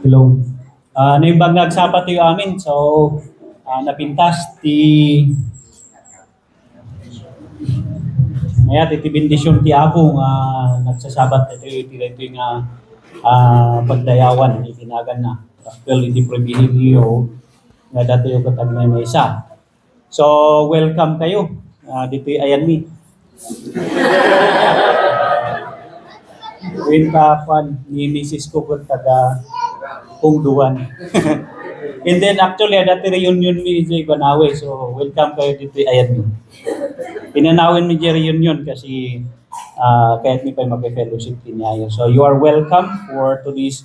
Hello. Naibagag sa pati amin, so napintas ti iti bendisyon ti Apo nga nagsasabat iti nga pagdayawan itinagan na. Well, iti pribilehyo nga dati yung katagnay na isa. So, welcome kayo. Dito ayan mi. Wintapan ni Mrs. Kukot taga Pungduan. And then actually, dati reunion mi Jay Banawe. So, welcome kayo dito ayan mi. Inanawin mi Jay reunion kasi kahit mi pa mag-fellowship niya. So, you are welcome for today's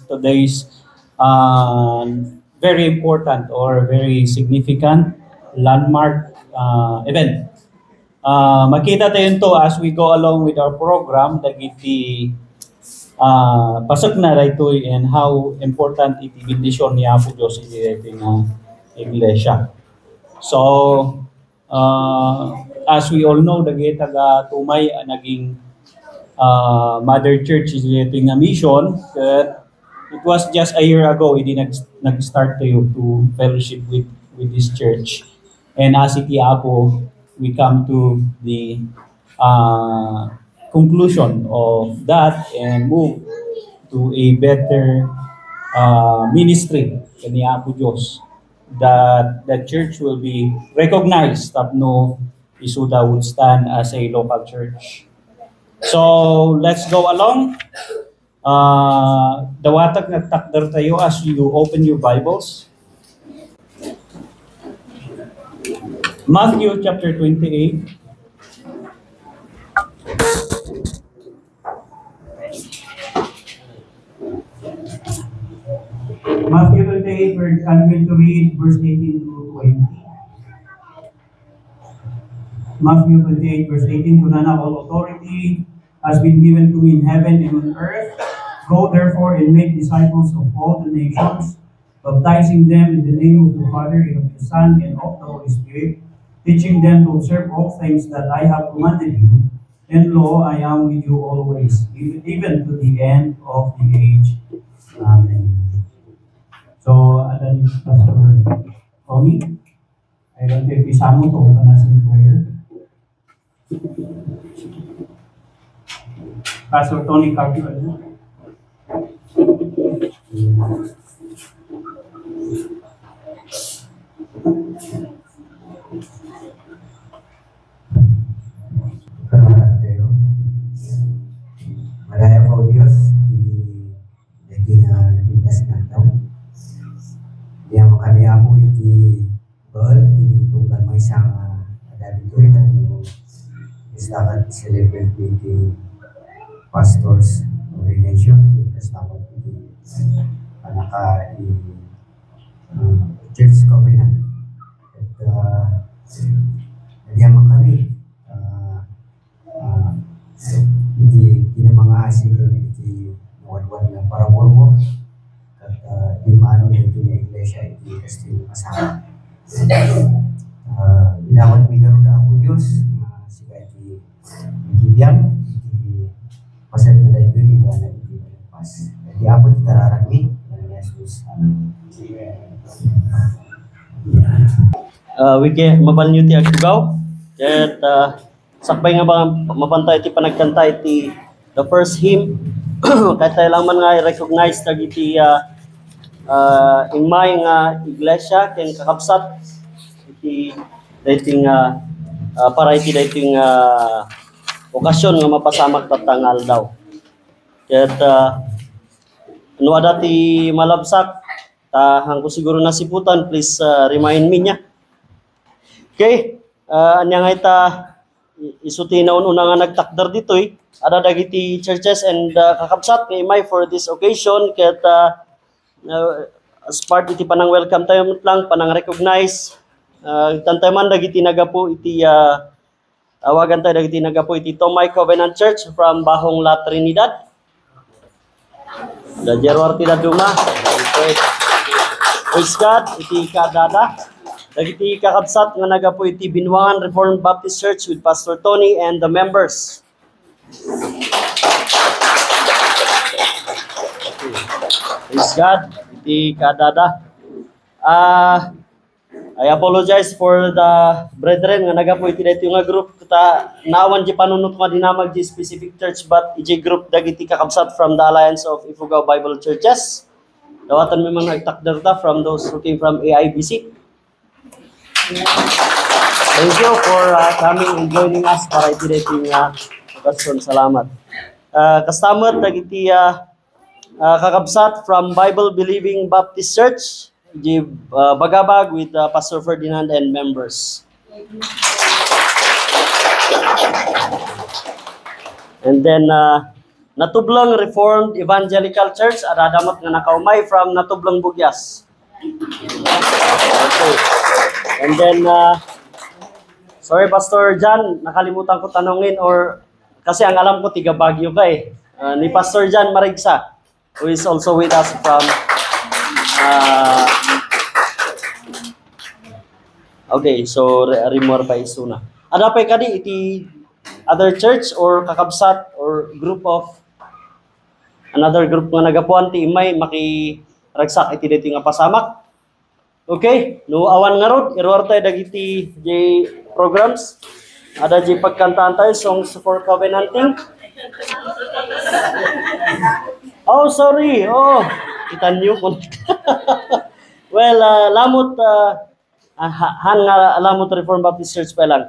very important or very significant landmark event. Makita tayo ito as we go along with our program, dagiti pasok na rito and how important iti bendisyon ni Apo Diyos iti iglesia. So, as we all know, dagiti taga Tumay naging Mother Church iti nga mission. It was just a year ago, hindi nag-start tayo to fellowship with this church. And as iti Apo, we come to the conclusion of that and move to a better ministry kani Apo Diyos, that the church will be recognized tapno isuda would stand as a local church. So let's go along. Dawatag nagtakder tayo as you open your Bibles. Matthew chapter 28. Matthew 28, we're going to read verse 18 to 20. Matthew 28, verse 18, Kunana, all authority has been given to me in heaven and on earth. Go therefore and make disciples of all the nations, baptizing them in the name of the Father and of the Son and of the Holy Spirit, teaching them to observe all things that I have commanded you. And lo, I am with you always, even to the end of the age. Amen. So, adan Pastor Tony, I don't think isamo to open us in prayer. Pastor Tony Carpio. Malaya po Diyos, naging napitas na daw. Diya mo kami po iti bal, itunggal may isang dito ito, istakat celebrate iti pastors ordination, istakat iti panaka church covenant. At diya mo kami, iti kinamangasi iti nawadwan na paramor mo at imano na iti na iglesia iti Castillo Pasama. Binawat mi garo na ako Diyos siya iti gibiyang iti pasal na ito iba na iti pas iti abot iti kararami ng Jesus. Amen. We can mabalnyo ti agtugaw at sakbay nga ba mapantay iti panagkanta iti the first hymn kahit tayo lang man nga i-recognize na iti ingmay nga iglesia ken kakabsat iti dating para iti dating okasyon nga mapasamak tatangal daw. Ket ano dati malabsak hangko siguro nasiputan, please remind me niya. Okay, anya nga ita isuti na una nga nagtakder dito ada dagiti churches and kakabsat nga imay for this occasion ket as part iti panang welcome tayo lang panang recognize tantay man dagiti nagapo iti awagan tayo dagiti nagapo iti Tomay Covenant Church from Bahong La Trinidad. Da Jerwar tida duma. Praise God iti kadada. Dagiti kakabsat nga nagapo iti Binwangan Reformed Baptist Church with Pastor Tony and the members. God, iti kadada. I apologize for the brethren nga nagapo iti dayto nga group ta naawan di panunot nga dinamag di specific church but iti group dagiti kakabsat from the Alliance of Ifugao Bible Churches. Dawatan mi mga nagtakder ta from those who came from AIBC. Thank you for coming and joining us para iti dayto nga okasyon. Salamat. Kastamot dagiti kakabsat from Bible Believing Baptist Church. Di Bagabag with Pastor Ferdinand and members. And then Natublang Reformed Evangelical Church, adadamot nga nakaumay from Natublang Bugyas. Okay. And then sorry Pastor John, nakalimutan ko tanungin or kasi ang alam ko tiga Baguio ka eh. Ni Pastor John Marigsa, who is also with us from okay, so Rimor Paisuna. Ada pa kadi iti other church or kakabsat or group of another group nga nagapuan ti imay makiragsak iti dito nga pasamak. Okay, no awan nga rod irwar tayo dagiti J programs. Ada J pagkantaan tayo songs for covenanting. Oh, sorry. Oh, itan niyo ko. Well, lamot han nga lamot Reformed Baptist Church pa lang.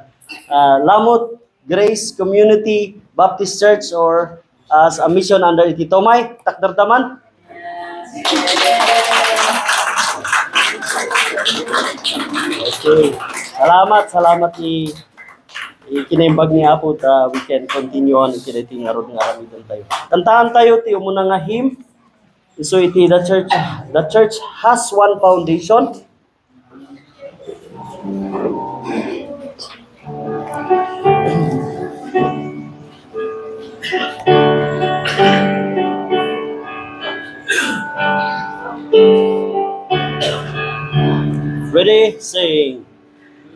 Lamot Grace Community Baptist Church or as a mission under iti Tomay, takdardaman. Okay. Salamat ikinimbag ni Apo ta we can continue on iti daytoy nga rod nga aramidon tayo. Kantahan tayo ti umuna nga hymn. So iti the church has one foundation. Ready? Sing.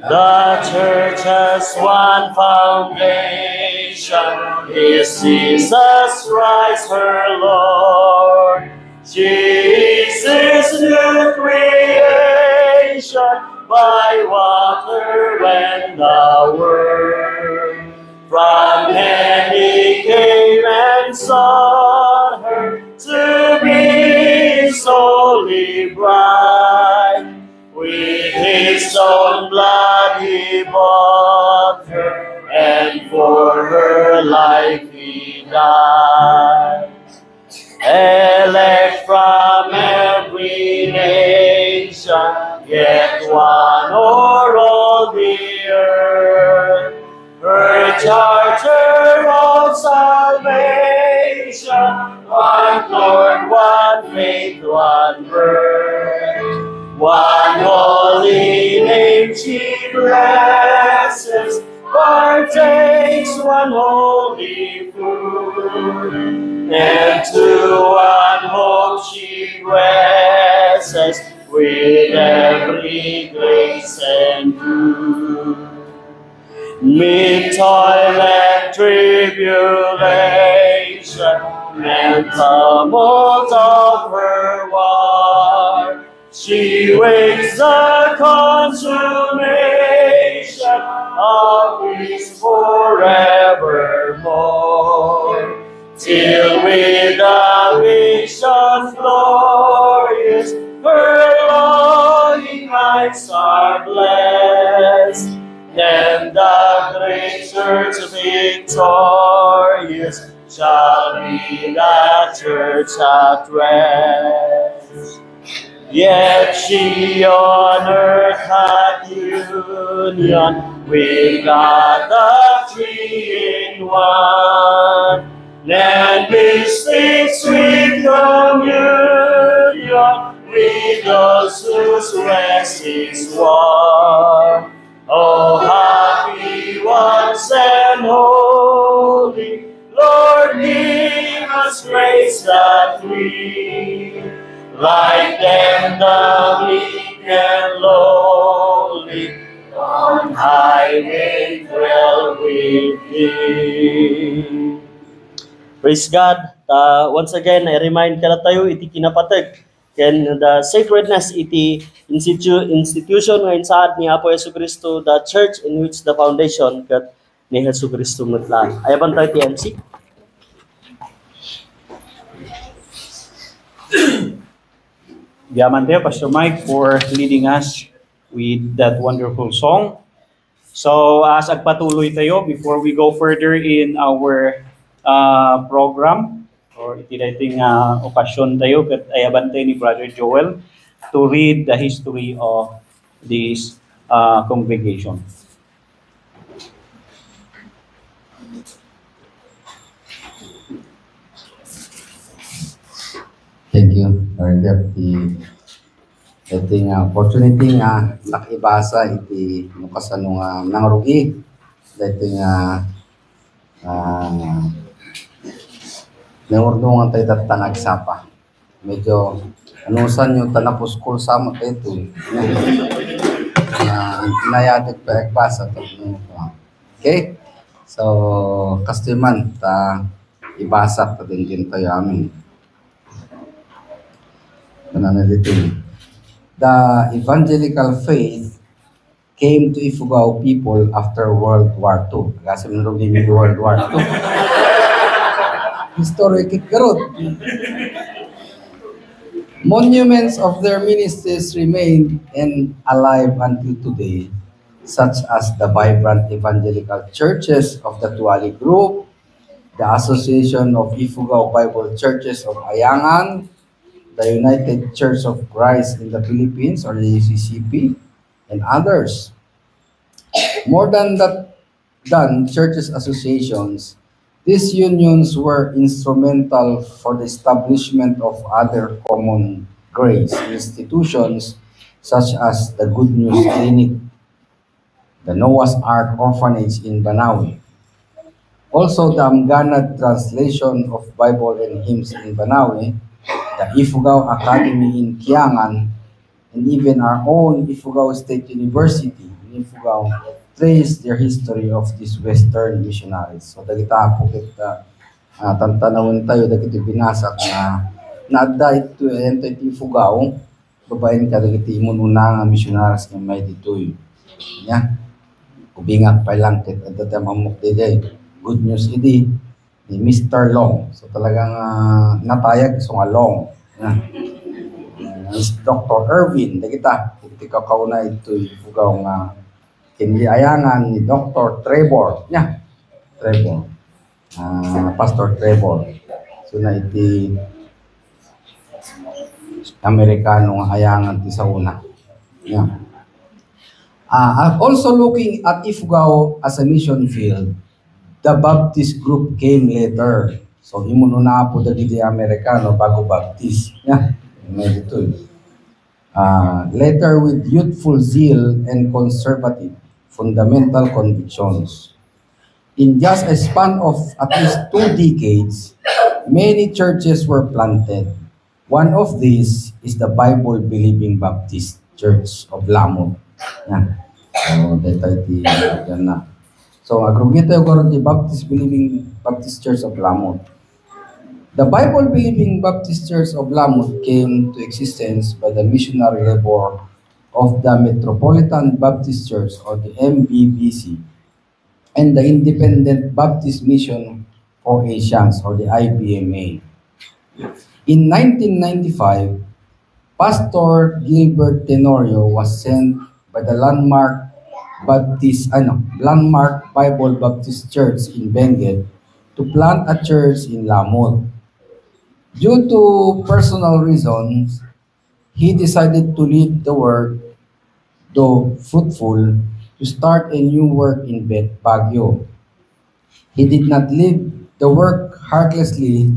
The church has one foundation, is Jesus Christ her Lord. Jesus new creation by water and the word. From heaven he came and sought her to be his holy bride. With his own blood he bought her, and for her life he died. Elect from every nation, yet one o'er all the earth, her charter of salvation, one Lord, one faith, one birth. One holy name she blesses, partakes one holy food, and to one hope she dresses with every grace and good. Mid toil and tribulation, and tumult of her war, she waits the consummation of peace forevermore, till with the vision glorious her longing eyes are blessed. Then the great church victorious shall be the church at rest. Yet she on earth had union with God the Three-in-One, and mystic sweet communion with those whose rest is won. Oh, happy ones and holy, Lord, give us grace that we, like them the meek and lowly, on high may dwell with Thee. Praise God. Once again, I remind ka na tayo, iti kinapatag. Ken the sacredness iti institution nga insaad ni Apo Jesucristo, the church in which the foundation ket ni Jesucristo mutlaan. Ayaban tayo ti MC. Yaman tayo, Pastor Mike, for leading us with that wonderful song. So, as agpatuloy tayo, before we go further in our program, or itinating okasyon tayo, kat ayaban tayo ni Brother Joel to read the history of this congregation. Thank you, Lord Jeff. Iti nga opportunity nga nakibasa iti nukasan nga nangrugi. Iti nga naurdo nga tayo tatang agsapa. Medyo anusan yung tanapos school sama tayo ito. Inayatig pa agbasa. Okay? So, kastiman, ibasa ta din tayo amin. The evangelical faith came to Ifugao people after World War II. Kasi manurugin yung World War II. Historic karot. Monuments of their ministries remain and alive until today, such as the vibrant evangelical churches of the Tuali Group, the Association of Ifugao Bible Churches of Ayangan, the United Church of Christ in the Philippines, or the UCCP, and others. More than churches associations, these unions were instrumental for the establishment of other common grace institutions such as the Good News Clinic, the Noah's Ark Orphanage in Banawe. Also, the Amganad translation of Bible and hymns in Banawe, the Ifugao Academy in Kiangan, and even our own Ifugao State University in Ifugao trace their history of these Western missionaries. So, dagita po kita tantanawin tayo, dagiti binasak na naadda ito iti Ifugao, babayin ka dagiti imununa nga missionaries nga may ditoy. Nya, kubingat pa lang kit at mamuk day. Good news idi ni Mr. Long. So talagang natayag so nga Long. Dr. Irvin, dagita iti kakauna ito Ifugao nga kiniayangan ni Dr. Trevor. Nya, Trevor. Pastor Trevor. So na iti Amerikano nga ayangan ti sa una. Nya. Also looking at Ifugao as a mission field, the Baptist group came later. So, imununa po dagiti Amerikano bago Baptist. Yeah, may dito. Later with youthful zeal and conservative fundamental convictions. In just a span of at least 2 decades, many churches were planted. One of these is the Bible-believing Baptist Church of Lamot. Yeah. So, dito yan na. So, agrugito yung the Baptist-believing Baptist Church of Lamot. The Bible-believing Baptist Church of Lamot came to existence by the missionary labor of the Metropolitan Baptist Church, or the MBBC, and the Independent Baptist Mission for Asians, or the IBMA. In 1995, Pastor Gilbert Tenorio was sent by the Landmark Bible Baptist Church in Benguet to plant a church in Lamot. Due to personal reasons, he decided to leave the work, though fruitful, to start a new work in Baguio. He did not leave the work heartlessly.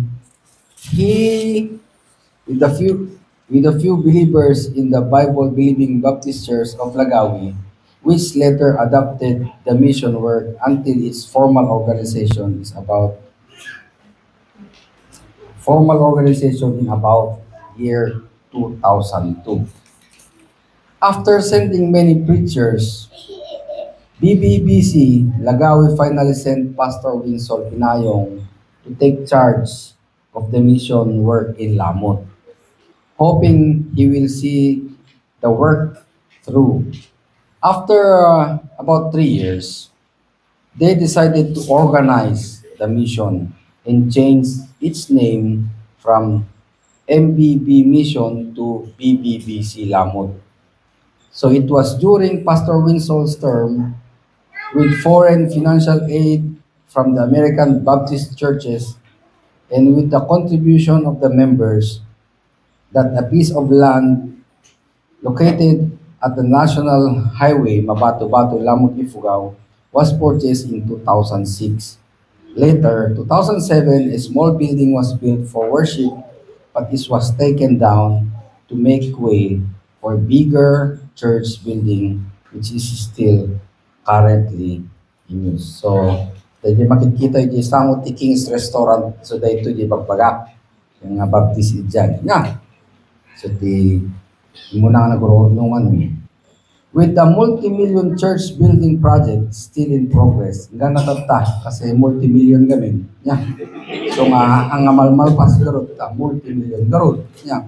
He, with a few believers in the Bible-believing Baptist Church of Lagawi, which later adopted the mission work until its formal organization in about year 2002. After sending many preachers, BBBC Lagawi finally sent Pastor Winsor Pinayong to take charge of the mission work in Lamot. hoping he will see the work through. After about 3 years, they decided to organize the mission and change its name from MBB Mission to BBBC Lamut. So it was during Pastor Winsol's term with foreign financial aid from the American Baptist churches and with the contribution of the members that a piece of land located at the National Highway Mabato-Bato Lamut Ifugao was purchased in 2006. Later, 2007, a small building was built for worship, but this was taken down to make way for a bigger church building which is still currently in use. So, dahil makikita yung Samot King's Restaurant, so dahil ito yung pagbaga, yung Baptist dyan. Nga. So, muna nga nag-urunungan. With the multi-million church building project still in progress, nga natata, kasi multi-million kami. Yeah. So, ang amalmal pas garot, multi-million garot. Yeah.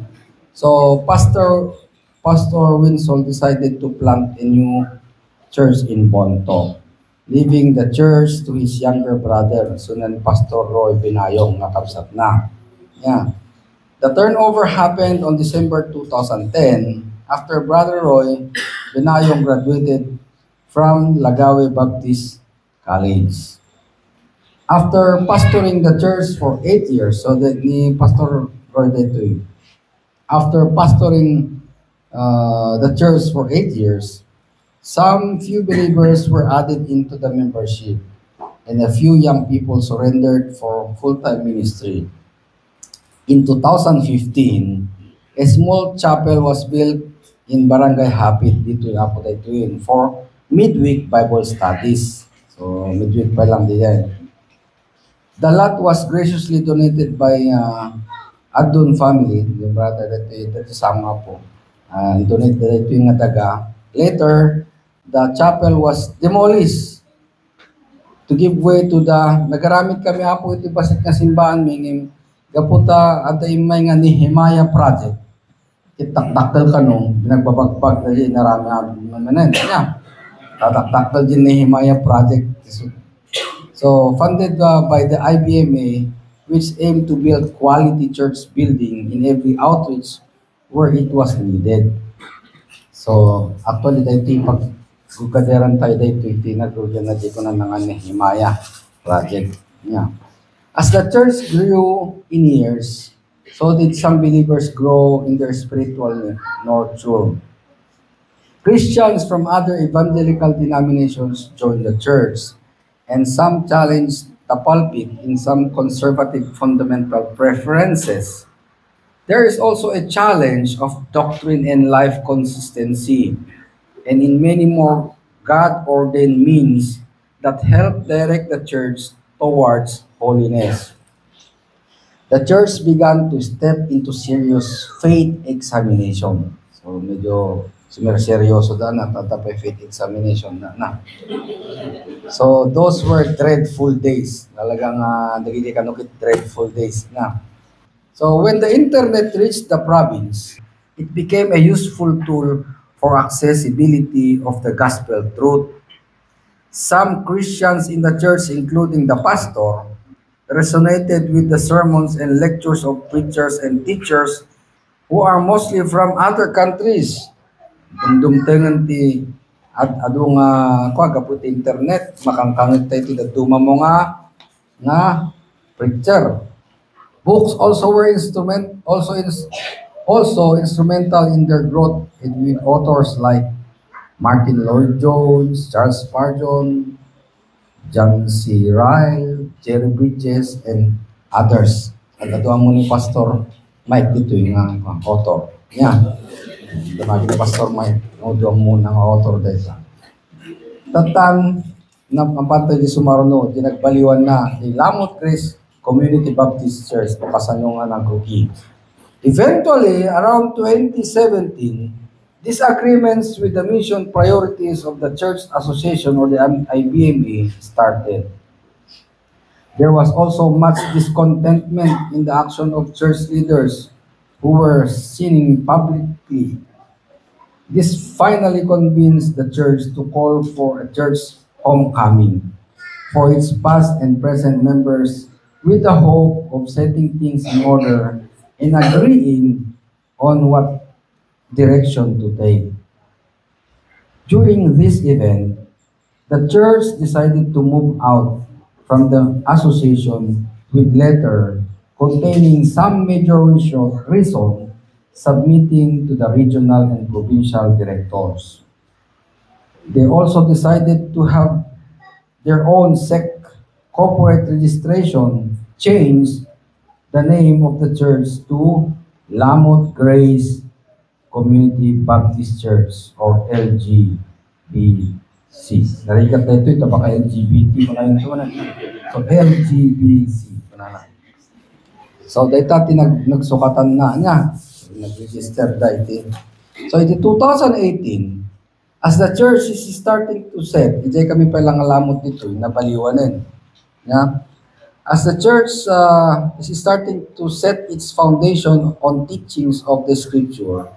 So, Pastor Winsol decided to plant a new church in Bonto, leaving the church to his younger brother, sunan Pastor Roy Binayong, nakapsat na. Yeah. The turnover happened on December 2010 after Brother Roy Binayong graduated from Lagawe Baptist College. After pastoring the church for 8 years, so that ni Pastor Roy dito, after pastoring the church for 8 years, some few believers were added into the membership and a few young people surrendered for full-time ministry. In 2015, a small chapel was built in Barangay Hapit dito yung Apo Daytoyin for midweek Bible studies. So midweek pa lang din. The lot was graciously donated by Adun family, yung brother that sama po. Donate dito yung daga. Later, the chapel was demolished to give way to the nagaramit kami apo ito basit nga simbahan mingim gaputa at may nga ni Himaya project. Itaktakal ka nung binagbabagpag na yun narami naman niya. Tataktakal din ni Himaya project. So funded by the IBMA, which aimed to build quality church building in every outreach where it was needed. So actually dahito yung pagkagaderan tayo dahito tinagrugan na dito na ng Himaya project niya. As the church grew in years, so did some believers grow in their spiritual nurture. Christians from other evangelical denominations joined the church, and some challenged the pulpit in some conservative fundamental preferences. There is also a challenge of doctrine and life consistency, and in many more God-ordained means that help direct the church towards holiness. The church began to step into serious faith examination. So medyo seryoso na tatapay faith examination na. So those were dreadful days. Talagang nagiging kanukit dreadful days na. So when the internet reached the province, it became a useful tool for accessibility of the gospel truth. Some Christians in the church, including the pastor, resonated with the sermons and lectures of preachers and teachers who are mostly from other countries. Dumtengan ti at adung kaput internet makangkangit tayo ti duma mo nga preacher. Books also were also instrumental in their growth with authors like Martin Lloyd-Jones, Charles Spurgeon, John C. Ryle, Jerry Bridges, and others. At ito ang muni Pastor Mike dito yung author. Yan. Tumagi ni Pastor Mike. Ito ang muna ng author dito. Tatang na pantay di sumaruno, dinagbaliwan na ni Lamut Chris Community Baptist Church papasanungan ng Grugi. Eventually, around 2017, disagreements with the mission priorities of the Church Association or the IBMA started. There was also much discontentment in the action of church leaders who were sinning publicly. This finally convinced the church to call for a church homecoming for its past and present members with the hope of setting things in order and agreeing on what direction to take. During this event, the church decided to move out from the association with letter containing some major reason submitting to the regional and provincial directors. They also decided to have their own corporate registration change the name of the church to Lamot Grace Community Baptist Church or LGBC. Narikat na ito baka LGBT pa kayo ito na. So LGBC. So data nagsukatan na niya. Nag-register da ito. So in 2018, as the church is starting to set, hindi kami palang alamot dito, nabaliwanan. Yeah? As the church is starting to set its foundation on teachings of the scripture,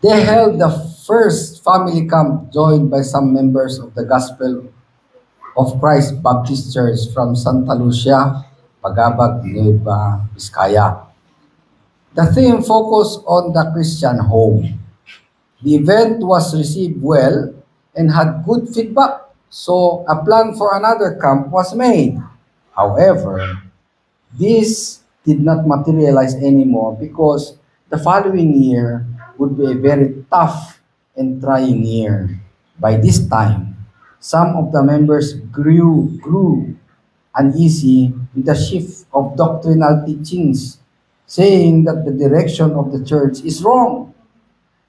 they held the first family camp joined by some members of the Gospel of Christ Baptist Church from Santa Lucia, Pagabag, Nueva Vizcaya. The theme focused on the Christian home. The event was received well and had good feedback, so a plan for another camp was made. However, this did not materialize anymore because the following year would be a very tough and trying year. By this time, some of the members grew uneasy with the shift of doctrinal teachings, saying that the direction of the church is wrong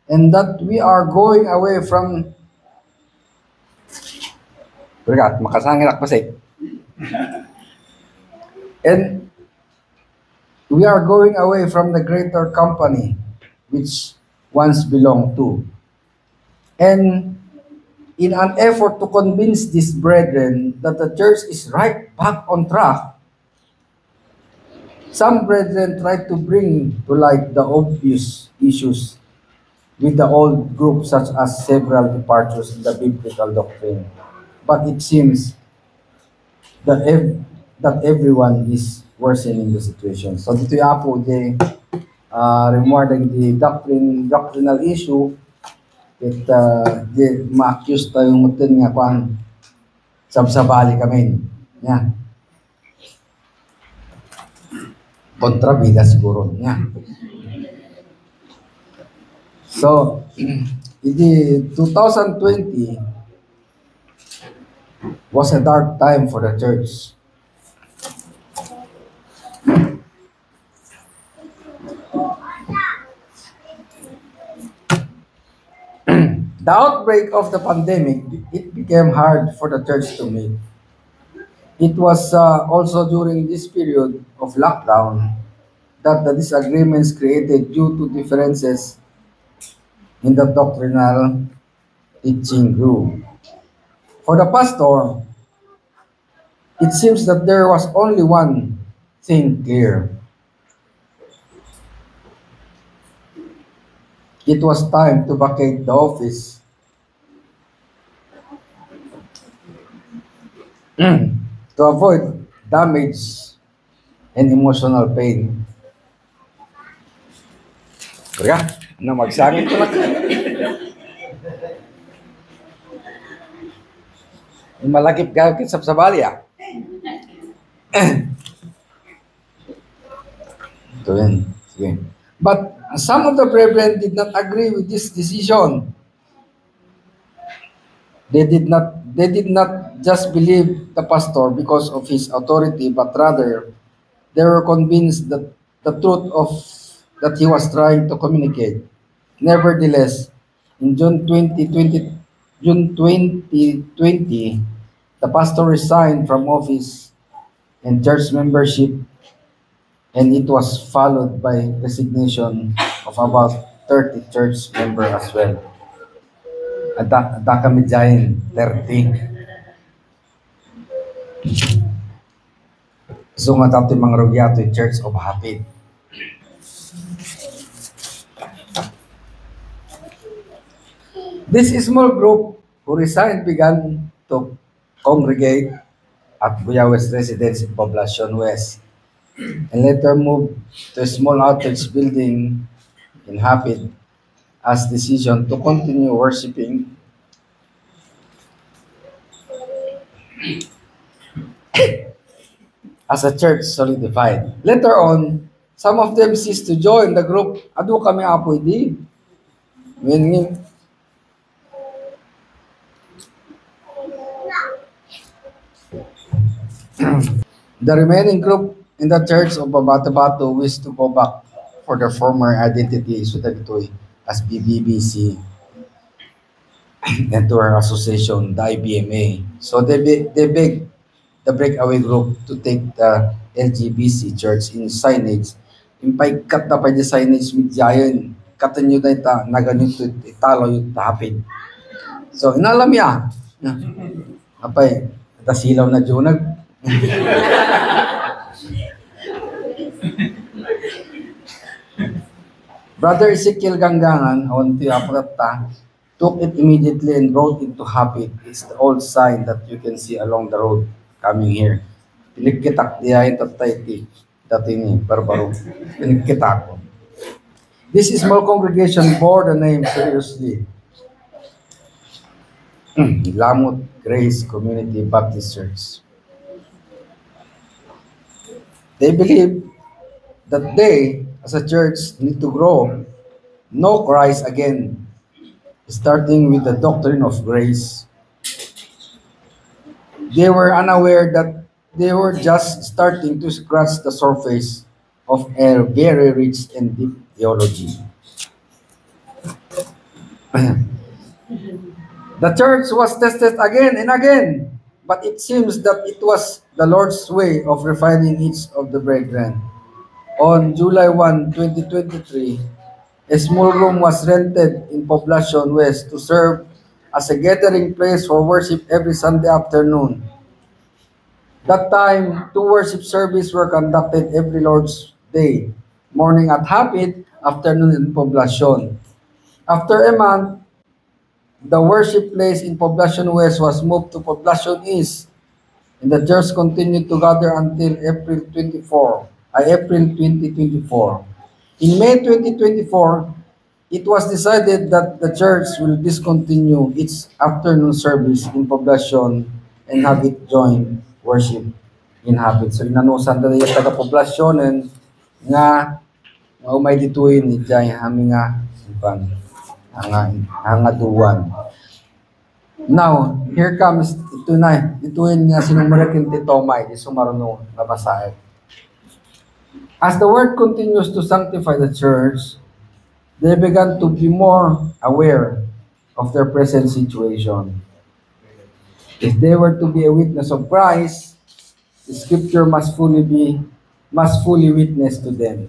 and that we are going away from and we are going away from the greater company which once belonged to. And in an effort to convince these brethren that the church is right back on track, some brethren tried to bring to light the obvious issues with the old group, such as several departures in the biblical doctrine. But it seems that everyone is worsening the situation. So dito yung po, regarding the doctrinal issue, ma-accuse tayo mutin nga kung sabsabali kami. Yeah. Kontrabida siguro niya. So, the 2020 was a dark time for the church. The outbreak of the pandemic, it became hard for the church to meet. It was also during this period of lockdown that the disagreements created due to differences in the doctrinal teaching grew. For the pastor, it seems that there was only one thing clear. It was time to vacate the office. To avoid damage and emotional pain. Kaya, na magsangit ko lang. Malakip ka sa sabali ah. Ito yan. Sige. But some of the brethren did not agree with this decision. They did not just believe the pastor because of his authority, but rather they were convinced that the truth of that he was trying to communicate. Nevertheless, in June 2020, the pastor resigned from office and church membership, and it was followed by resignation of about 30 church members as well. Ada kami dyan, 30. So nga dati mga rogyato Church of Hapit. This small group who resigned began to congregate at Buyawas residence in Poblacion West and later moved to a small outreach building in Hapid as decision to continue worshiping as a church solidified. Later on, some of them ceased to join the group. Adu kami apoy di. Meaning, the remaining group in the church of Babato wished to go back for their former identity as BBBC and to our association, the IBMA. So they begged the breakaway group to take the LGBC church in signage. Impay kat na pa yung signage midyayon. Katan nyo na ita, naganito italo yung tapid. So, inalam ya. Apay, tasilaw na junag. Brother Ezekiel Ganggangan, on to Aprata, took it immediately and wrote it to Hapid. It's the old sign that you can see along the road coming here. Pinagkitak diyahin tatay ti dati ni Barbaro. Pinagkitak ko. This small congregation bore the name seriously. Lamut Grace Community Baptist Church. They believe that they, as a church, need to grow, know Christ again, starting with the doctrine of grace. They were unaware that they were just starting to scratch the surface of a very rich and deep theology. The church was tested again and again, but it seems that it was the Lord's way of refining each of the brethren. On July 1, 2023, a small room was rented in Poblacion West to serve as a gathering place for worship every Sunday afternoon. That time, 2 worship services were conducted every Lord's Day, morning at Hapid, afternoon in Poblacion. After a month, the worship place in Poblacion West was moved to Poblacion East, and the church continued to gather until April 2024. In May 2024, it was decided that the church will discontinue its afternoon service in Poblacion and have it join worship in Hapid. So inanusan na yung taga-Poblacion nga umay dituin ijay hami nga hangaduan. Now, here comes ituin nga sinumarakin ti Tomay, di sumarunong na basahin. As the word continues to sanctify the church, they began to be more aware of their present situation. If they were to be a witness of Christ, the scripture must fully witness to them.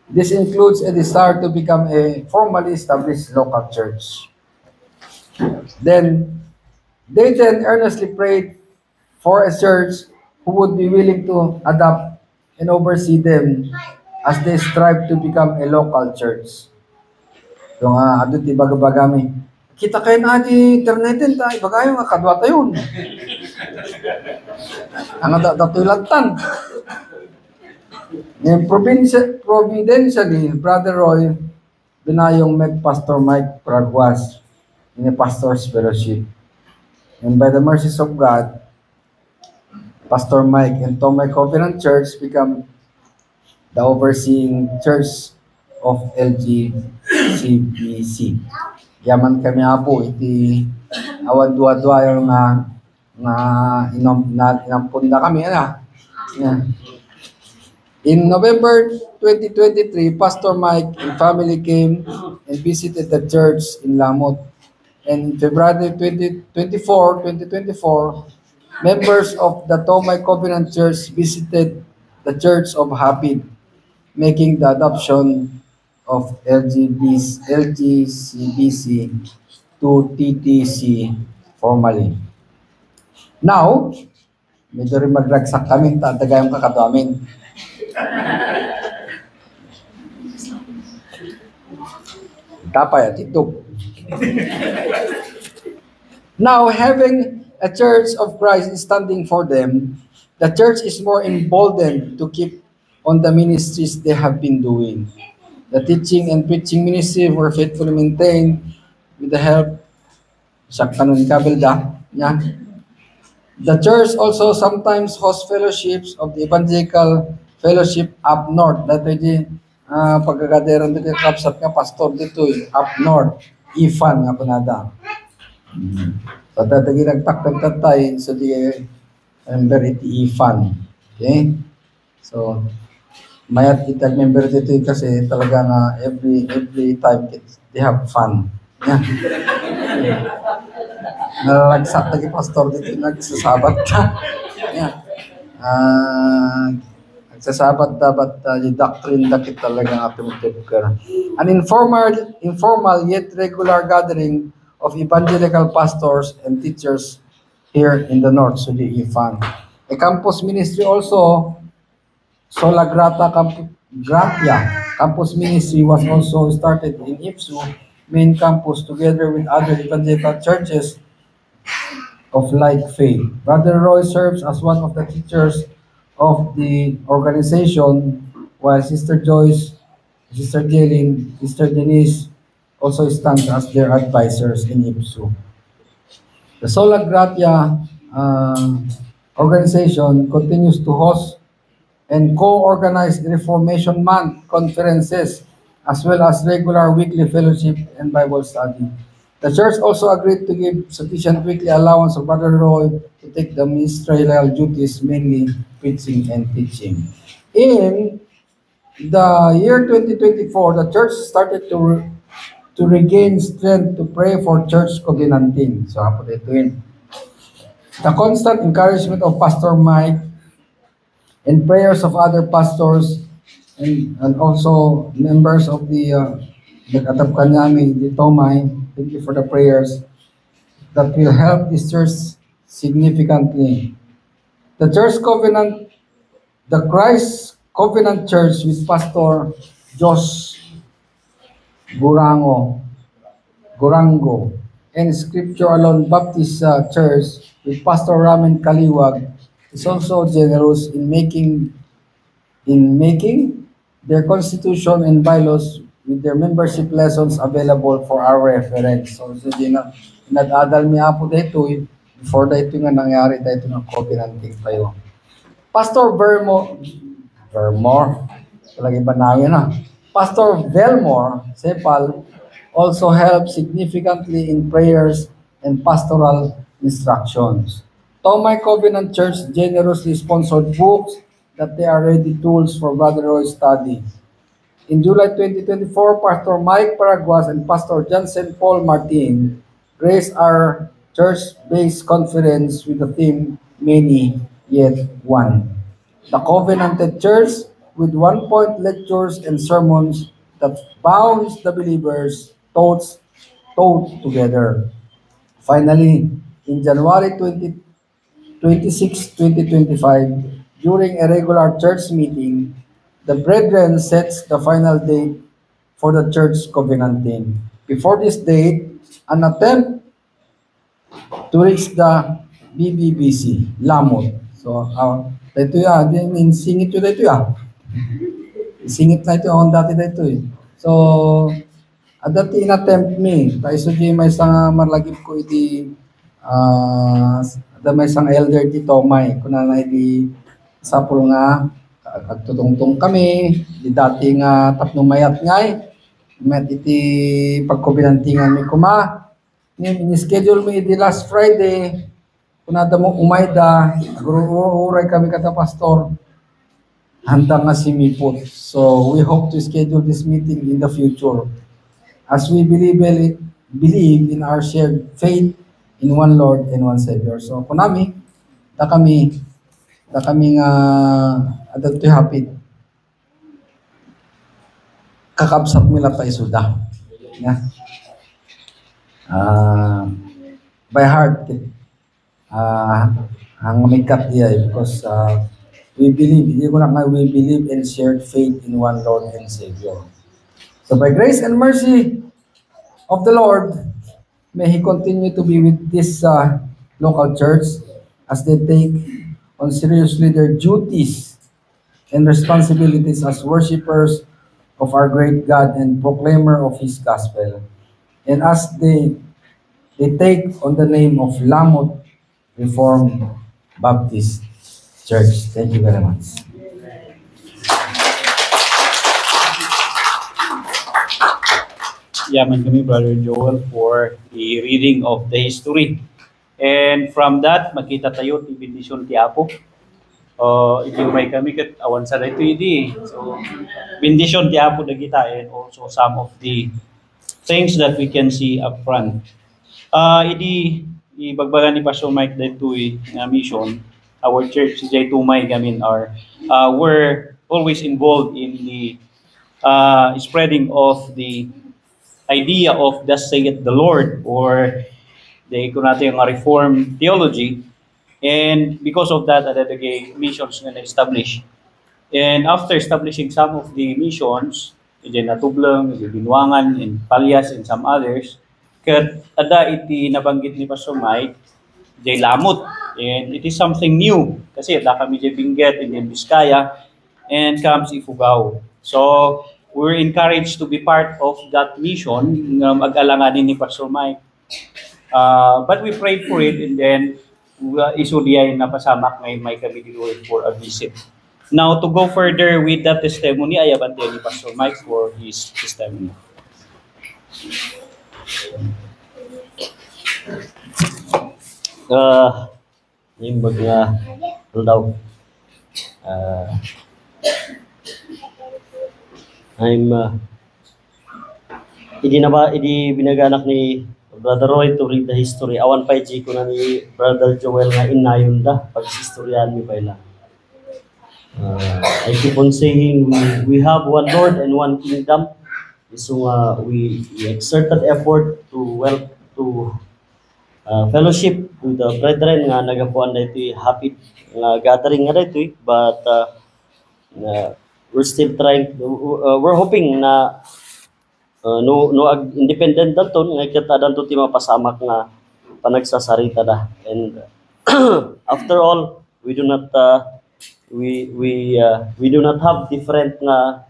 This includes a desire to become a formally established local church. They then earnestly prayed for a church who would be willing to adopt and oversee them as they strive to become a local church. So nga, adot ibagabagami. Kita kayo na di internetin ta, ibagayo nga kadwa tayo. Ang datulatan. Providentially, Brother Roy binayong met Pastor Mike Praguas in a pastor's fellowship. And by the mercies of God, Pastor Mike and Tomay Covenant Church become the overseeing church of LGCBC. Yaman kami po iti awan dua-dua yung inampun na kami. Yeah. In November 2023, Pastor Mike and family came and visited the church in Lamut. And in February 2024, members of the Tomay Covenant Church visited the Church of Hapid, making the adoption of LGCBC to TTC formally. Now, medyo rin magragsak kami, tatagayang kakadamin. Tapay at itlog. Now, having a church of Christ standing for them, the church is more emboldened to keep on the ministries they have been doing. The teaching and preaching ministry were faithfully maintained with the help sa kanun kabelda niya. The church also sometimes hosts fellowships of the Evangelical Fellowship up north. Dito yung pagkagaderan dito kapsat nga pastor dito up north. Ifan nga panada. So dito ginagtakdag-tatay so di member iti Ifan. Okay? So mayat itag member dito kasi talaga nga every time they have fun. Yeah. Nalagsak lagi pastor dito nagsasabat ka. Yeah. Nagsasabat dapat yung doctrine dakit talaga nga tumutupker. An informal yet regular gathering of evangelical pastors and teachers here in the north, so the Ifan. A campus ministry also, Sola Gratia campus ministry was also started in Ipsu main campus together with other evangelical churches of like faith. Brother Roy serves as one of the teachers of the organization, while Sister Joyce, Sister Jelyn, Sister Denise also stand as their advisors in Ipsu. The Sola Gratia organization continues to host and co-organize Reformation Month conferences as well as regular weekly fellowship and Bible study. The church also agreed to give sufficient weekly allowance of Brother Roy to take the ministerial duties, mainly preaching and teaching. In the year 2024, the church started to regain strength to pray for church covenanting. So, hapo dito yun. The constant encouragement of Pastor Mike and prayers of other pastors and also members of the nag-atap ka namin, the Tomay, thank you for the prayers that will help this church significantly. The church covenant, the Christ Covenant Church with Pastor Josh Gurango, and Scripture Alone Baptist Church with Pastor Ramen Kaliwag is also generous in making their constitution and bylaws with their membership lessons available for our reference. So nag-adal mi apo dito before dito nga nangyari dito nga covenanting tayo. Pastor Vermore, talaga ba na yun na? Pastor Velmore Sepal also helped significantly in prayers and pastoral instructions. Tomay Covenant Church generously sponsored books that they are ready tools for Brother Roy's study. In July 2024, Pastor Mike Paraguas and Pastor Johnson Paul Martin graced our church-based conference with the theme, Many Yet One. The Covenanted Church with one-point lectures and sermons that bounds the believers taught together. Finally, in January 26, 2025, during a regular church meeting, the brethren sets the final date for the church covenanting. Before this date, an attempt to reach the BBBC, Lamot. So, ito yan, singit yun ito yan. Singit na ito, ako dati na ito eh. So, dati in-attempt me. Tayo so may isang marlagip ko iti, may isang elder dito, may, kuna na iti, sapul nga, agtutungtong kami, di dati nga tapno mayat ngay, met iti pagkobinantingan mi kuma, ni-schedule mi iti last Friday, kunada mo umayda, uray kami kata pastor, handa nga si Mipot. So we hope to schedule this meeting in the future as we believe in our shared faith in one Lord and one Savior. So kunami, da kami nga adat to hapit kakabsat mila tayo suda. Yeah. By heart ang mikat iya because we believe in shared faith in one Lord and Savior. So by grace and mercy, of the Lord, may He continue to be with this local church as they take on seriously their duties and responsibilities as worshipers of our great God and proclaimer of His gospel. And as they take on the name of Lamot Reformed Baptist Church. Thank you very much. Yaman kami, Brother Joel, for the reading of the history. And from that, makita tayo ti bendisyon ti Apo. Iti may kami kat awan sa dito idi. So, bendisyon ti Apo na kita, and also some of the things that we can see up front. Ibagbagan ni Pastor Mike dito na mission. Our church, si J. Tumay gamin we're always involved in the spreading of the idea of thus saith the Lord, or the natin yung reform theology. And because of that, adadagay missions na na-establish. And after establishing some of the missions, iti Natublang, iti Binuangan, and Palyas, and some others, kat ada iti nabanggit ni Pastor Mike, iti Lamot. And it is something new. Kasi ada kami iti Benguet, iti Vizcaya, and comes Ifugao. So, we're encouraged to be part of that mission ng mag-alanganin ni Pastor Mike. But we prayed for it, and then isudiyay na pasamak ngayon may committee for a visit. Now, to go further with that testimony, I abante ni Pastor Mike for his testimony. Yung mga daw. Idi binaganak ni Brother Roy to read the history. Awan pa ko na ni Brother Joel nga inayon da pag-istoryahan mi pa ila. I keep on saying we have one Lord and one kingdom. So we exerted effort to fellowship with the brethren nga nagapuan dito happy gathering nga dito, but we're still trying we're hoping na no independent dalton nga kita danto ti mapasamak nga panagsasarita da. And after all, we do not we do not have different nga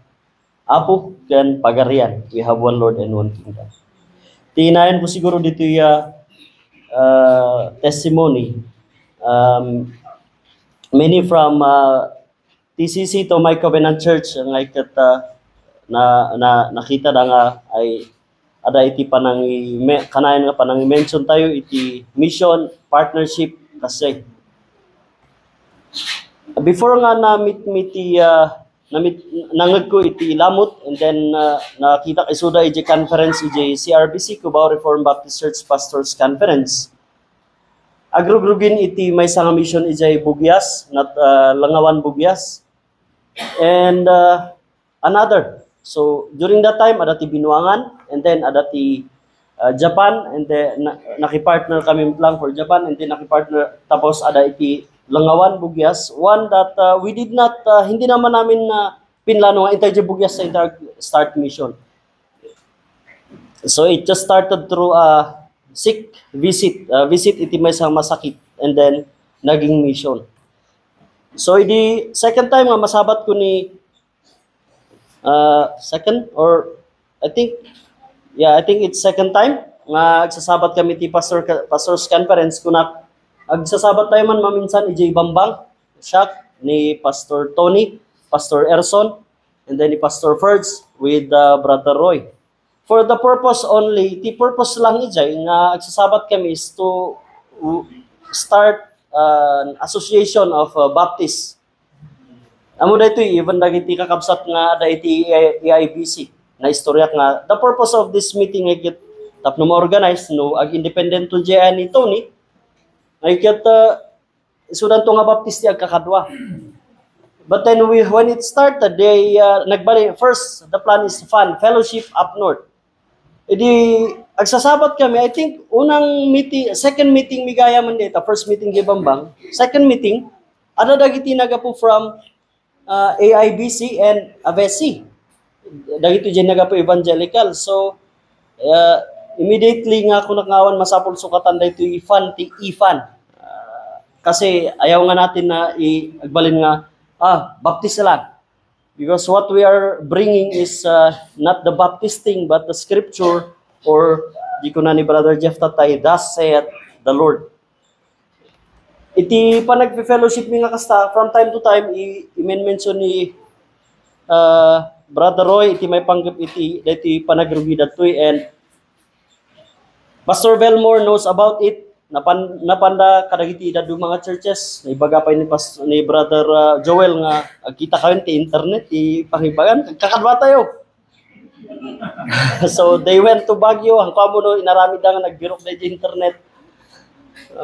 apo ken pagarian. We have one Lord and one kingdom. Tinayan ko siguro dito testimony. Many from TCC to My Covenant Church nga na nakita na nga ay ada iti kanayan nga panang mention tayo iti mission partnership kasi before nga nangag ko iti Lamot, and then nakita kay suda iti conference iti CRBC, Cubao Reformed Baptist Church Pastors Conference. Agrogrugin iti may nga mission iti Bugyas, Langawan Bugyas, and another. So during that time, ada ti Binuangan, and then ada ti Japan, and then nakipartner kami lang for Japan, and then nakipartner tapos ada iti Langawan Bugyas, one that we did not hindi naman namin pinlano nga iti Bugyas sa start mission. So it just started through a sick visit iti may sang masakit, and then naging mission. So the second time nga masabat ko ni second, or I think it's second time nga agsasabat kami ti pastors conference kuna agsasabat tayo man maminsan ijay Bambang, Shak, ni Pastor Tony, Pastor Erson, and then ni Pastor Ferds with Brother Roy. For the purpose only, the purpose lang ijay nga agsasabat kami is to start an association of Baptists. Amo dito even dagiti kakabsat nga da iti EIBC na istorya nga the purpose of this meeting ay kit tapno ma-organize no ag independent to JN ni Tony ay kit sudan to nga Baptist ag kakadwa. But then when it started, they nagbali first the plan is fun fellowship up north. Idi agsasabat kami, I think unang meeting, second meeting migaya man dito, first meeting gibambang, second meeting ada dagiti nagapo from AIBC and AVESI. Dagito dyan nagapo evangelical. So immediately nga ako nakawan masapol sukatan dito ifan. Kasi ayaw nga natin na agbalin nga baptist lang. Because what we are bringing is not the baptisting but the scripture, or di ko na ni Brother Jeff tatay, thus saith the Lord. Iti pa nagpe-fellowship mi nga kasta, from time to time i-mention ni Brother Roy iti may panggap iti panagrugida toy, and Pastor Belmore knows about it. Napanda kadagiti idad mga churches. Ibaga pa ni Brother Joel nga agkita kayo ti internet ti pangibagan kakadwa tayo. So they went to Baguio, ang kamo no inarami da nga nagbirok na di internet.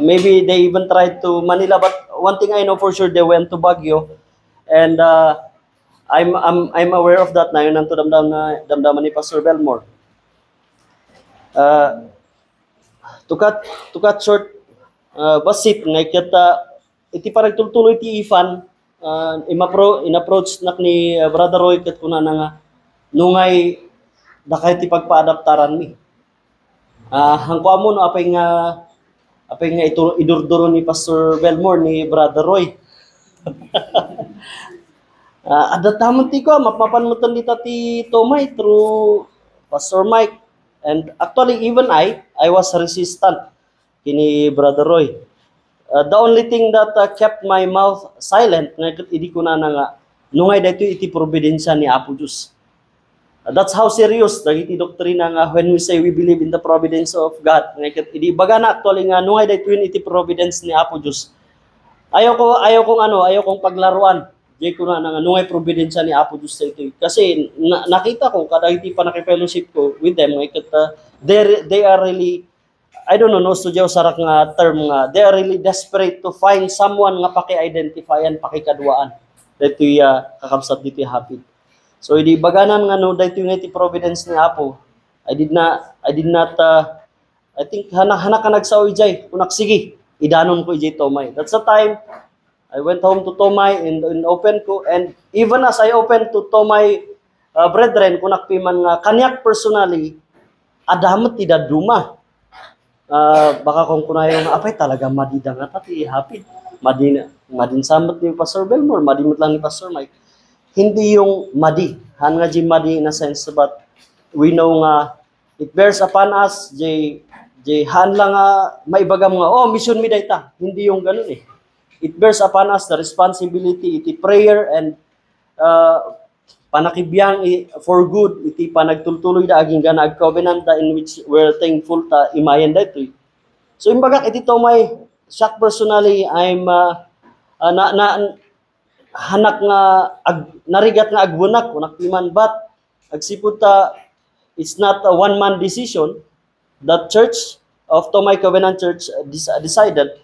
Maybe they even tried to Manila, but one thing I know for sure, they went to Baguio, and I'm aware of that na yun nanto damdaman ni Pastor Belmore. To cut short, basit nga kita iti parang tultuloy ti ifan, in-approach nak ni Brother Roy ket kuna nga nungay dakay ti pagpaadaptaran mi. Hangko amo no apay nga idurduro ni Pastor Belmore ni Brother Roy. Adatamon ti ko mapapan mo dita ti Tomay through Pastor Mike. And actually, even I was resistant kini Brother Roy. The only thing that kept my mouth silent, hindi ko na nga, nungay dito iti providensya ni Apo Diyos. That's how serious, dagiti doktrina nga, when we say we believe in the providence of God. Hindi baga na actually nga, nungay dito iti providence ni Apo Diyos. Ayaw kong paglaruan. Di ko na nga, nungay providensya ni Apo Diyos sa ito. Kasi nakita ko, kada hindi pa nakifellowship ko with them, they are really, I don't know, studyo sarak nga term nga, they are really desperate to find someone nga paki-identifyan, paki-kadwaan. Dito kakabsat dito hapit. So, hindi baganan nga no, dito yung iti providence ni Apo. I think, hanak ka nagsaoy jay, kunak sige, idanon ko ijay Tomay. That's the time, I went home to Tomay and open ko, and even as I opened to Tomay brethren, kunak piman nga kanyak personally, adamat ti daduma. Baka kung kunayo nga apay talaga madida nga tati hapit. Madin samat ni Pastor Belmore, madimot lang ni Pastor Mike. Hindi yung madi, han nga di madi in a sense, but we know nga it bears upon us han lang maibagam nga mission mi dayta. Hindi yung ganun eh. It bears upon us the responsibility, iti prayer and panakibiyang for good, iti panagtultuloy da aging gana ag-covenant da in which we're thankful ta imayan da ito. So imbagak iti Tomay, shock personally, I'm hanak nga narigat nga agbunak kunak piman, but agsipud ta it's not a one-man decision. The church of Tomay Covenant Church decided.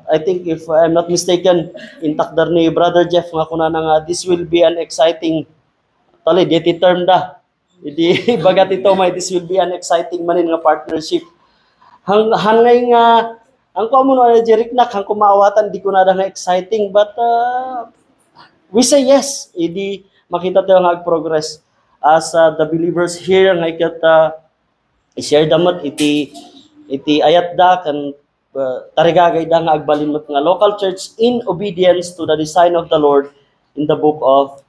I think if I'm not mistaken, intakdar ni Brother Jeff nga kuna nga this will be an exciting tali deti term da. Idi bagat ito may this will be an exciting manin nga partnership. Hangay nga ang ko mo na Jeric nak hang kumaawatan di ko na nga exciting, but we say yes. Idi makita tayo nga progress as the believers here nga ikat i-share damot iti ayat da kan tarigagay da nga agbalimot nga local church in obedience to the design of the Lord in the book of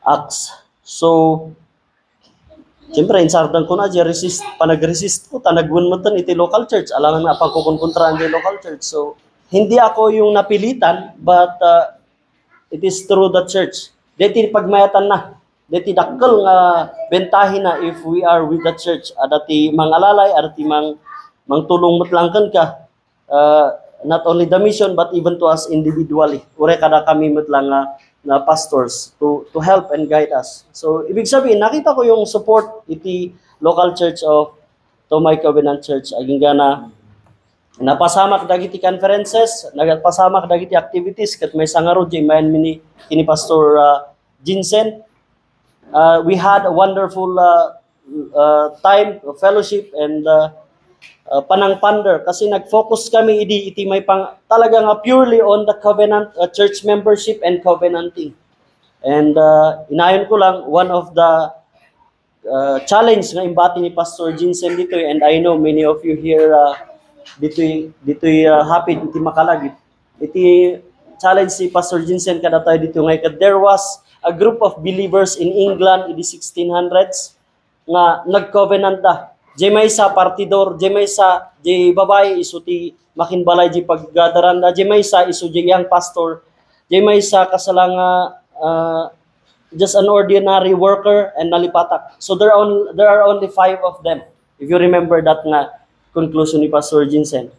Acts. So, siyempre, insardan ko na, panag-resist ko, tanagwan mo iti local church. Alangan nga pagkukunkontraan di local church. So, hindi ako yung napilitan, but it is through the church. Deti pagmayatan na. Deti dakkel nga bentahin na if we are with the church. Adati mang alalay, adati mang tulong matlangkan ka, not only the mission but even to us individually. Ure kada kami matlang na pastors to help and guide us. So ibig sabihin nakita ko yung support iti local church of Tomay Covenant Church. Aging gana napasamak dagiti conferences, nagpasamak dagiti activities ket may sangaro di mayan mini kini Pastor Jinsen. We had a wonderful time of fellowship and panangpander kasi nag-focus kami iti may talaga nga purely on the covenant church membership and covenanting. And inayon ko lang, one of the challenge nga imbati ni Pastor Jinsen dito, and I know many of you here dito happy iti makalagit. Iti challenge si Pastor Jinsen kada tayo dito ngay there was a group of believers in England in the 1600s nga nag-covenant da. Jay may sa partidor, jay may sa jay babae isu ti makinbalay jay paggadaran da, jay may sa isu jay yang pastor, jay may sa kasalanga just an ordinary worker and nalipatak. So there are only 5 of them. If you remember that nga conclusion ni Pastor Jinsen.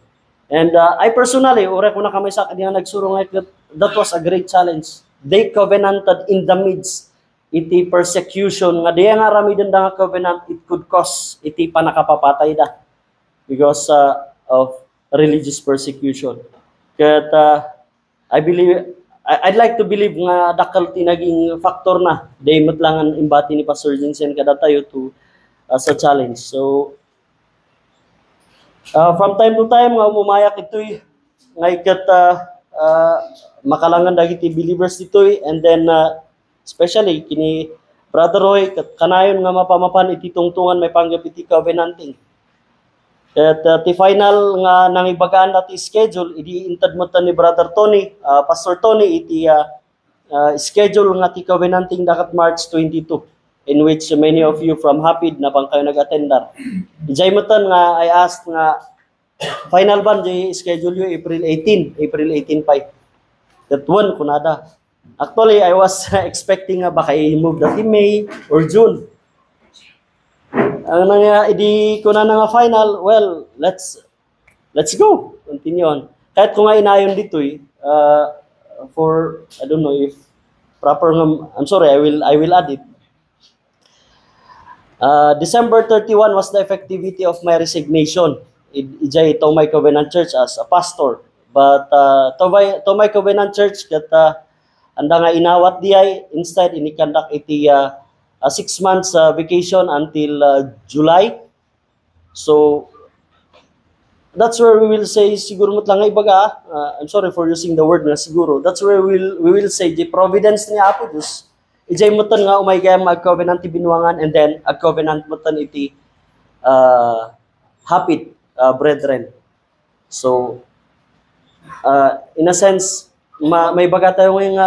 And I personally, ure ko na kamay sa kanila nagsuro nga that was a great challenge. They covenanted in the midst iti persecution nga diya nga ramiden da nga covenant, it could cause iti panakapapatay da because of religious persecution. Kat I'd like to believe nga dakal ti naging factor na day matlangan imbati ni Pastor Jinsen kada tayo to sa challenge. So from time to time nga umumayak ito'y nga ikat makalangan dagiti believers dito'y, and then especially kini Brother Roy kanayon nga mapamapan iti tungtungan may panggap iti covenanting. At ti final nga nang ibagaan na ti schedule, idi intad mo ni Brother Tony, Pastor Tony, iti schedule nga ti covenanting dakat March 22, in which many of you from Hapid na pang kayo nag-attendar. Ijay mo nga I asked nga final ban di schedule yung April 18 pa. That one kunada. Actually, I was expecting nga baka i-move that in May or June. Ang nga idi ko na nga final, well, let's go. Continue on. Kahit ko nga inayon dito for I don't know if proper I'm sorry, I will add it. December 31 was the effectivity of my resignation. Ijay Tomay Covenant Church as a pastor. But Tomay Covenant Church anda nga inawat diay, instead inikandak iti 6 months vacation until July. So that's where we will say siguro mo lang ibaga, I'm sorry for using the word na siguro. That's where we will say the providence ni Apo Diyos. Ijay mo nga umaygay mag-covenant ti binuangan, and then ag-covenant mo iti Hapit brethren. So in a sense may baga tayo ngayong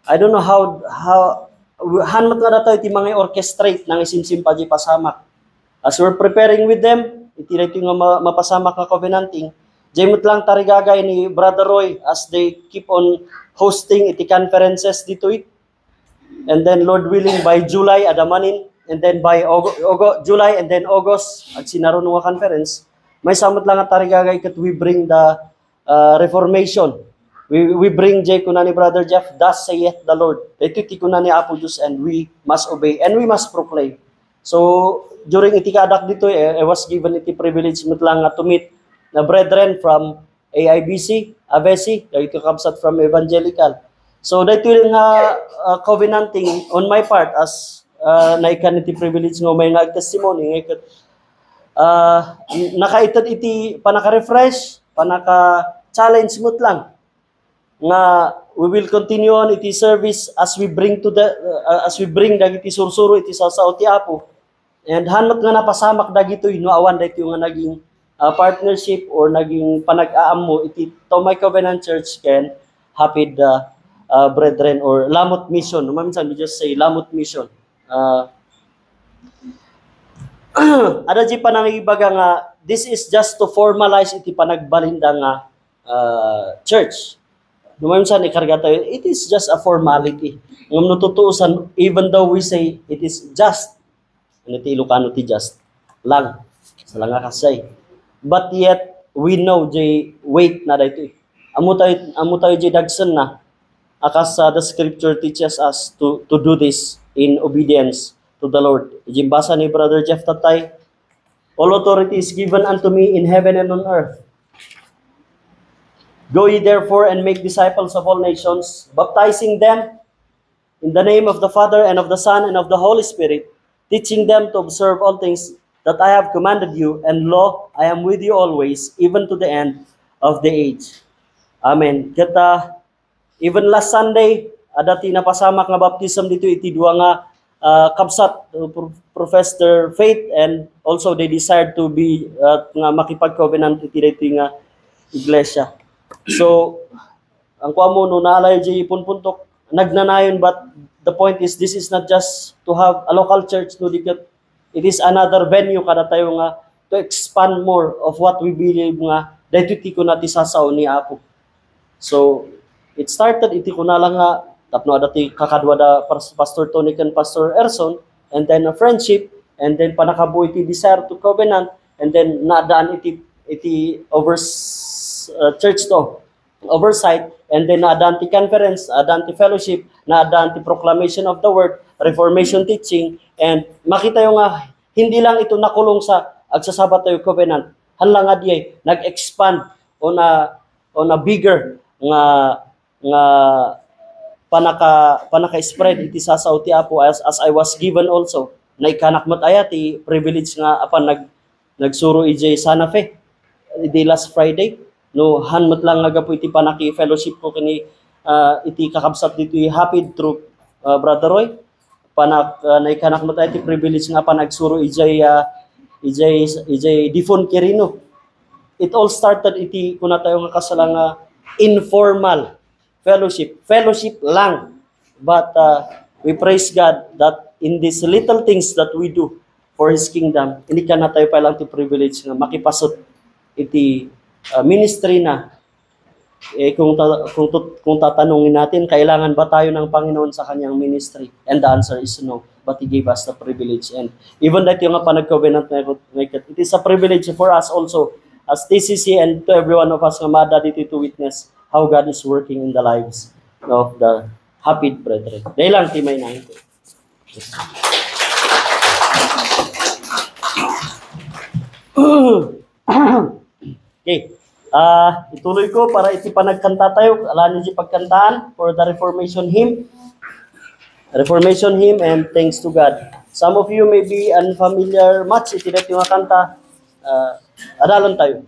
I don't know how hanmat nga tayo iti mga orchestrate nang isimsimpa di pasamak. As we're preparing with them, iti nga mapasamak na covenanting, jay mo lang tarigagay ni Brother Roy as they keep on hosting iti conferences dito and then Lord willing by July adamanin, and then by July and then August at sinaron nga conference, may samot lang at tarigagay kat we bring the Reformation. We bring jay kuna ni Brother Jeff, thus saith the Lord. Ito iti kuna ni Apo Diyos, and we must obey and we must proclaim. So during iti kadak dito, I was given iti privilege lang to meet na brethren from AIBC, ABESI, ito kabsat from Evangelical. So dito nga covenanting on my part as naikan iti privilege nga may nag-testimony nga nakaitad iti panaka-refresh, panaka-challenge mo't lang nga we will continue on iti service as we bring dagiti sursuro iti sao ti Apo, and hanot nga napasamak dagitoy no awan dagito nga naging partnership or naging panag-aammo iti Tomay Covenant Church ken Hapid brethren or Lamot Mission. Minsan we just say Lamot Mission. Ada di panangibaga nga this is just to formalize iti panagbalinda nga church. Minsan ikarga tayo, it is just a formality. Ngam natutuusan, even though we say it is just, ano ti Ilocano ti just lang, sa lang kasay. But yet we know the weight na dito. Amo tayo jay dagsan na akas the scripture teaches us to do this in obedience to the Lord. Ijimbasa ni Brother Jeff Tatay, all authority is given unto me in heaven and on earth. Go ye therefore and make disciples of all nations, baptizing them in the name of the Father and of the Son and of the Holy Spirit, teaching them to observe all things that I have commanded you, and lo, I am with you always, even to the end of the age. Amen. Kita even last Sunday, adati napasamak nga baptism dito iti dua nga kabsat, profess their faith, and also they desire to be nga makipag-covenant iti daytoy nga iglesia. So ang kuamo no naalay di punpuntok nagnanayon, but the point is this is not just to have a local church no dikat, it is another venue kada tayo nga to expand more of what we believe nga daytoy ti ko nati sasaw ni Apo. So it started iti ko na lang nga tapno dati kakadwa da Pastor Tony and Pastor Erson, and then a friendship, and then panakabuhi iti desire to covenant, and then naadaan iti church to oversight, and then naadaan ti conference, naadaan ti fellowship, naadaan ti proclamation of the word, reformation teaching, and makita yung nga hindi lang ito nakulong sa agsasabat tayo covenant, hanlang nga diay nag-expand on a bigger nga panaka-spread iti sasaw ti Apo as I was given also na ikanak mat ayati privilege nga apan nagsuro ijay Santa Fe di last Friday no hanmat lang nga gapo iti panaki fellowship ko kini iti kakabsat dito happy through Brother Roy na ikanak mat ayati privilege nga apan nagsuro ijay Difon Quirino. It all started iti kuna tayo nga kasalang informal fellowship lang, but we praise God that in these little things that we do for His kingdom, hindi ka na tayo pa lang ti privilege nga makipasot iti ministry na kung tatanungin natin kailangan ba tayo ng Panginoon sa kanyang ministry, and the answer is no, but He gave us the privilege. And even that yung panag-covenant na it is a privilege for us also as TCC and to every one of us nga madadito to witness how God is working in the lives of the happy brethren. Dahil lang timay na ito. Okay. Ituloy ko para iti panagkanta tayo. Alam niyo pagkantaan for the Reformation hymn. Reformation hymn, and thanks to God. Some of you may be unfamiliar much iti dati nga kanta. Adalan tayo.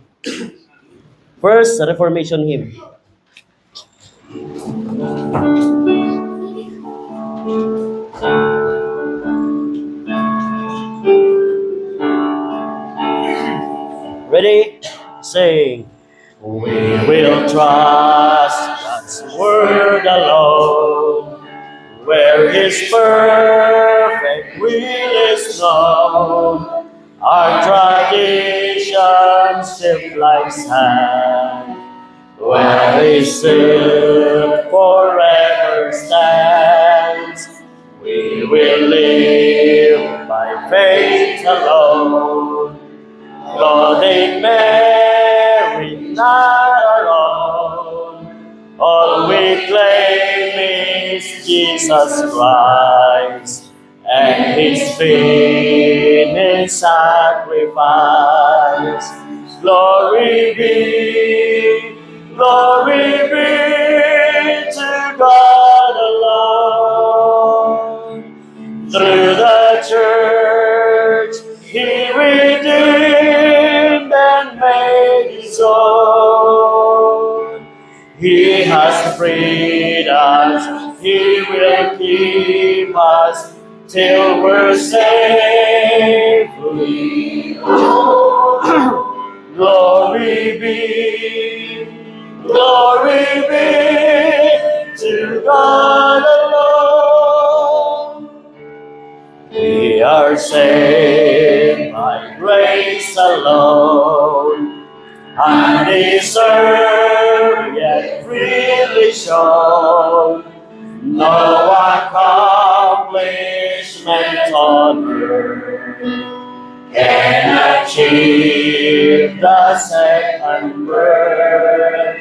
First, Reformation hymn. Ready? Sing. We will trust God's word alone, where His perfect will is known. Our tradition still like sand, where His will forever stands. We will live by faith alone. God ain't Mary, not our own. All we claim is Jesus Christ and His finished sacrifice. Glory be to God alone. Through the church He redeemed and made His own. He has freed us, He will keep us till we're safely home. Glory be to God alone. We are saved by grace alone, undeserved yet freely shown. No accomplishment on earth can achieve the second birth.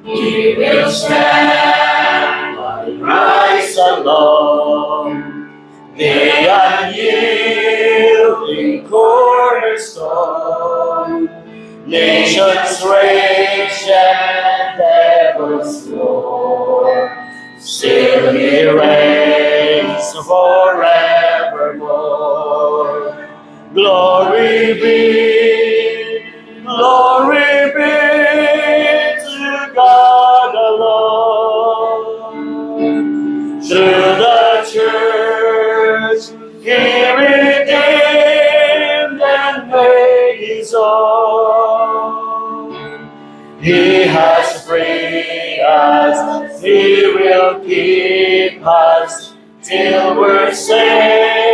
We will stand by Christ alone, the unyielding cornerstone. Nations rage and devils roar, still He reigns forevermore. Glory be to God alone. Through the church He redeemed and made His own. He has freed us, He will keep us till we're safely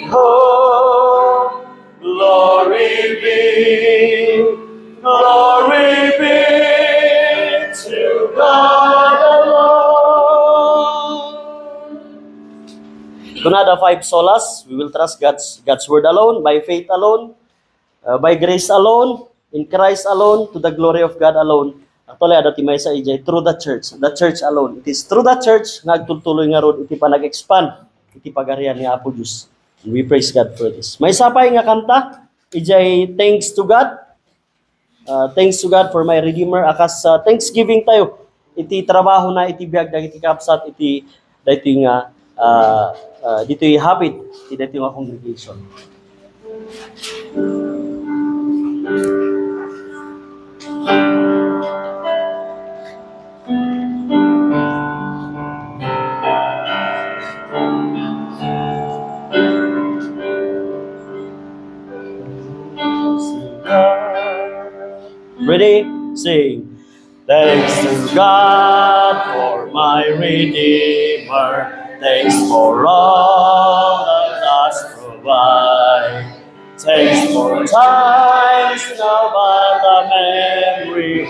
home. Glory be to God alone. Kunada 5 solas, we will trust God's word alone, by faith alone, by grace alone, in Christ alone, to the glory of God alone. Actually, ada timay sa ijay, through the church alone. It is through the church, nagtutuloy nga ron, iti pa nag-expand, iti pagarian ni Apo Diyos. And we praise God for this. May sapay nga kanta, ijay, thanks to God. Thanks to God for my Redeemer. Akas Thanksgiving tayo. Iti trabaho na, iti biyag, iti kapsat, iti dito nga, dito yung habit, iti dito yung congregation. Ready? Sing. Thanks to God for my Redeemer. Thanks for all that does provide. Thanks for times now but a memory.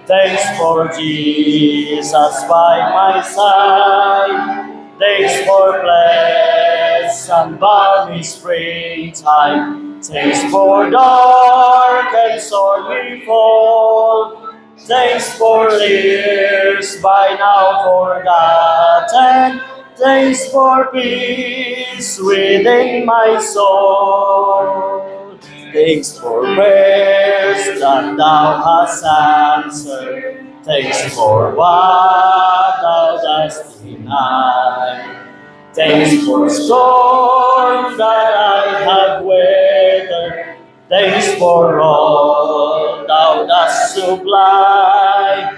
Thanks for Jesus by my side. Thanks for blessed and balmy springtime. Thanks for dark and stormy fall. Thanks for years by now forgotten. Thanks for peace within my soul. Thanks for prayers that thou hast answered. Thanks for what thou dost deny. Thanks for storms that I have weathered. Thanks for all thou dost supply.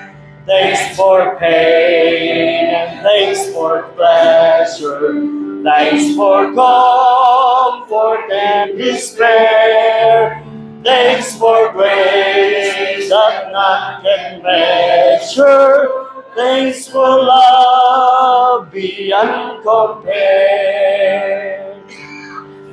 Thanks for pain and thanks for pleasure. Thanks for comfort and despair. Thanks for grace that none can measure. Thanks for love beyond compare.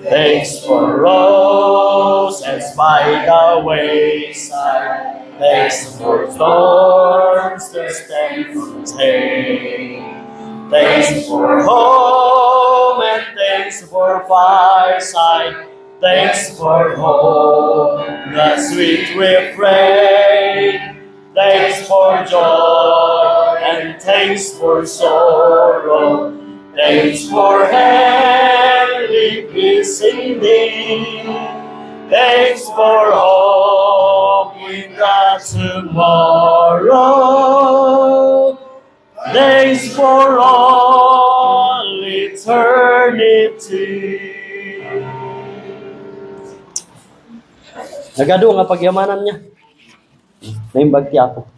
Thanks for roses by the wayside. Thanks for thorns to stand from pain. Thanks for home and thanks for fireside. Thanks for hope, the sweet refrain. Thanks for joy and thanks for sorrow. Thanks for heavenly peace indeed. Thanks for hope in the tomorrow. Thanks for all eternity. Nagado nga pagyamanan niya. Naimbagti ako.